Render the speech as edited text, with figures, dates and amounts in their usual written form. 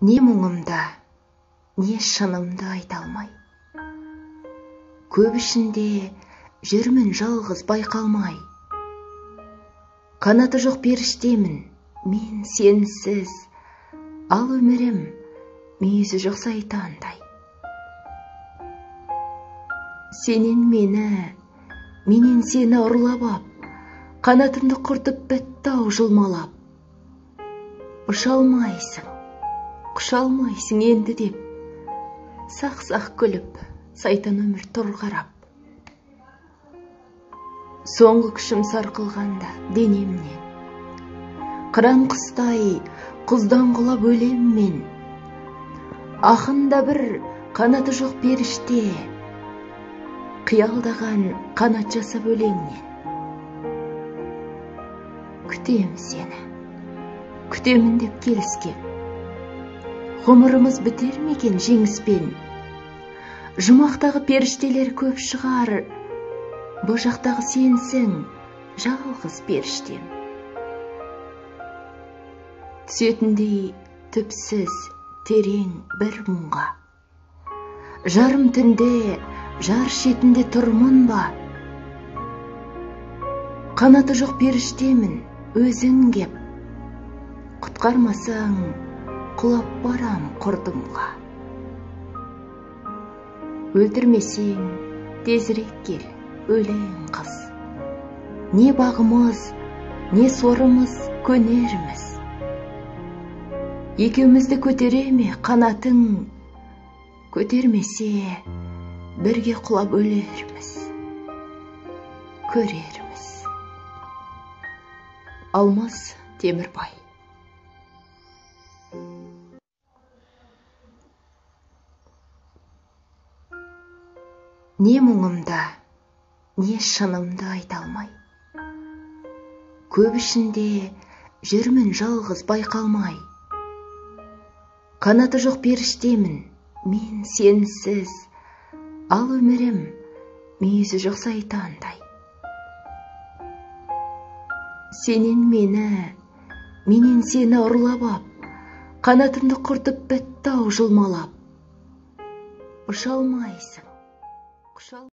Не мұңымда, не шынымды айта алмай. Көп ішінде жүрмін жалғыз байқалмай. Қанаты жоқ періштемін, мен сенсіз, ал өмірім мүйізі жоқ сайтандай. Сенен мені, менен сені ұрлап ап, қанатымды құртып бітті-ау жылмалап. Ұша алмайсың, құша алмайсың енді деп, сақ-сақ күліп, сайтан өмір тұр қарап. Соңғы күшім сарқылғанда денемнен, қыран құстай құздан құлап өлем мен. Ақында бір қанаты жоқ періште, қиялдаған қанат жасап өлеңнен. Күтем сені, күтемін деп келіскем. Ғұмырымыз бітер ме екен жеңіспен? Жұмақтағы періштелер көп шығар, бұ жақтағы сенсің, жалғыз періштем. Түсетіндей түпсіз, терең бір мұңға, жарым түнде, жар шетінде тұрмын ба? Қанаты жоқ періштемін, өзің кеп, құтқармасаң, құлап барам құрдымға. Өлтірмесең, тезірек кел, өлең қыз. Не бағымыз, не сорымыз көнерміз. Екеумізді көтере ме қанатың, көтермесе, бірге құлап өлерміз, көрерміз. Алмас Темірбай. Не мұңымда, не шынымды айта алмай. Көп ішінде жүрмін жалғыз байқалмай. Қанаты жоқ періштемін, мен сенсіз, ал өмірім мүйізі жоқ сайтандай. Сенен мені, менен сені ұрлап ап, қанатымды құртып бітті-ау жылмалап. Ұша алмайсың, құша